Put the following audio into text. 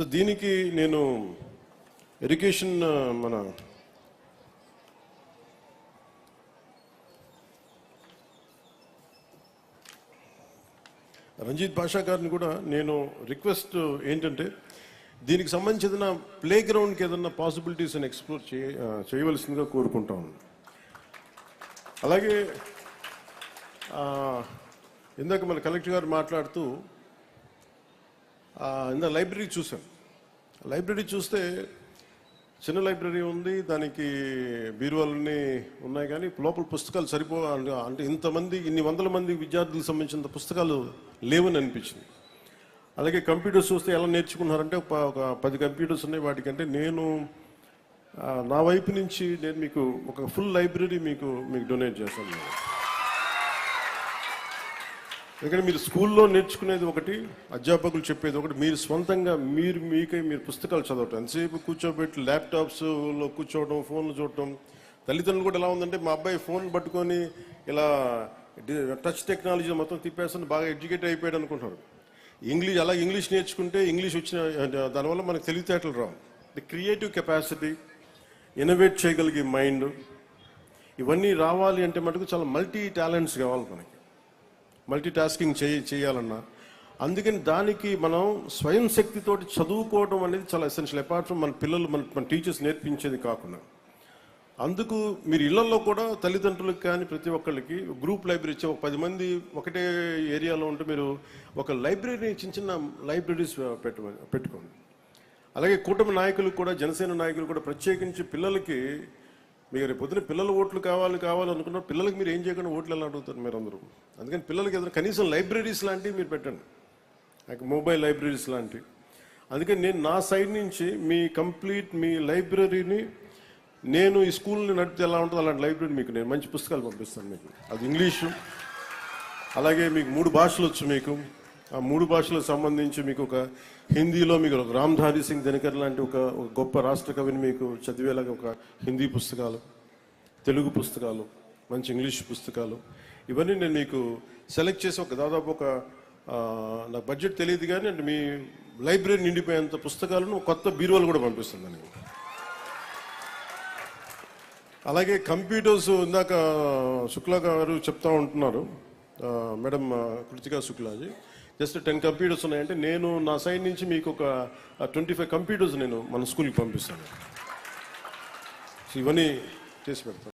So దీనికి నేను education మన రంజిత్ భాషా గారిని కూడా నేను రిక్వెస్ట్ ఏంటంటే దీనికి సంబంధించిన ప్లే గ్రౌండ్కి ఏదన్నా పాసిబిలిటీస్ అని ఎక్స్ప్లోర్ చేయవలసిందిగా కోరుకుంటాను. అలాగే ఇందాక మన కలెక్టర్ గారు మాట్లాడుతూ ఇందాక లైబ్రరీ చూసాం. లైబ్రరీ చూస్తే చిన్న లైబ్రరీ ఉంది, దానికి బీరువాలన్నీ ఉన్నాయి, కానీ లోపల పుస్తకాలు అంటే ఇంతమంది ఇన్ని వందల మంది విద్యార్థులకు సంబంధించిన పుస్తకాలు లేవని అనిపించింది. అలాగే కంప్యూటర్స్ చూస్తే ఎలా నేర్చుకున్నారంటే ఒక 10 కంప్యూటర్స్ ఉన్నాయి. వాటికంటే నేను నా వైపు నుంచి నేను మీకు ఒక ఫుల్ లైబ్రరీ మీకు డొనేట్ చేస్తాను. ఎందుకంటే మీరు స్కూల్లో నేర్చుకునేది ఒకటి, అధ్యాపకులు చెప్పేది ఒకటి, మీరు స్వంతంగా మీరు పుస్తకాలు చదవటం. ఎంతసేపు కూర్చోబెట్టి ల్యాప్టాప్స్లో కూర్చోవడం, ఫోన్లు చూడటం. తల్లిదండ్రులు కూడా ఎలా ఉందంటే మా అబ్బాయి ఫోన్ పట్టుకొని ఇలా టచ్ టెక్నాలజీ మొత్తం తిప్పేస్తాను, బాగా ఎడ్యుకేట్ అయిపోయాడు అనుకుంటున్నారు. ఇంగ్లీష్ నేర్చుకుంటే ఇంగ్లీష్ వచ్చిన దానివల్ల మనకు తెలివితేటలు రావు. ది క్రియేటివ్ కెపాసిటీ, ఇన్నోవేట్ చేయగలిగే మైండ్, ఇవన్నీ రావాలి అంటే మటుకు చాలా మల్టీ టాలెంట్స్ కావాలి మనకి. మల్టీ టాస్కింగ్ చేయాలన్నా. అందుకని దానికి మనం స్వయం శక్తితోటి చదువుకోవడం అనేది చాలా ఎసెన్షియల్. అపార్ట్ ఫ్రమ్ మన పిల్లలు మన టీచర్స్ నేర్పించేది కాకుండా. అందుకు మీరు ఇళ్లలో కూడా తల్లిదండ్రులకు కానీ ప్రతి ఒక్కళ్ళకి గ్రూప్ లైబ్రరీ ఇచ్చే 10 మంది ఒకటే ఏరియాలో ఉంటే మీరు ఒక లైబ్రరీని చిన్న లైబ్రరీస్ పెట్టుకోండి. అలాగే కూటమి నాయకులు కూడా, జనసేన నాయకులు కూడా ప్రత్యేకించి పిల్లలకి, మీరు రేపు పొద్దున పిల్లల ఓట్లు కావాలి అనుకున్న పిల్లలకి మీరు ఏం చేయకుండా ఓట్లు ఎలా అడుగుతారు మీరు అందరూ. అందుకని పిల్లలకి ఏదైనా కనీసం లైబ్రరీస్ లాంటివి మీరు పెట్టండి, మొబైల్ లైబ్రరీస్ లాంటివి. అందుకని నేను నా సైడ్ నుంచి మీ లైబ్రరీని నేను ఈ స్కూల్ని నడిపితే ఎలా ఉంటుందో అలాంటి లైబ్రరీ మీకు నేను మంచి పుస్తకాలు పంపిస్తాను మీకు. అది ఇంగ్లీషు, అలాగే మీకు 3 భాషలు వచ్చు. మీకు ఆ 3 భాషలకు సంబంధించి మీకు ఒక హిందీలో మీకు రామ్ధారీ సింగ్ దినకర్ లాంటి ఒక గొప్ప రాష్ట్ర కవిని మీకు చదివేలాగా ఒక హిందీ పుస్తకాలు, తెలుగు పుస్తకాలు, మంచి ఇంగ్లీష్ పుస్తకాలు, ఇవన్నీ నేను మీకు సెలెక్ట్ చేసి దాదాపు నాకు బడ్జెట్ తెలియదు కానీ అంటే మీ లైబ్రరీ నిండిపోయేంత పుస్తకాలను కొత్త బీరువాలు కూడా పంపిస్తుందని. అలాగే కంప్యూటర్స్ ఇందాక శుక్లా గారు చెప్తా ఉంటున్నారు, madam Kritika Shuklaji. Just 10 computers ఉన్నాయంటే నేను నా సైడ్ నుంచి మీకు ఒక 25 కంప్యూటర్స్ నేను మన స్కూల్కి పంపిస్తాను. ఇవన్నీ చేసి పెడతాను.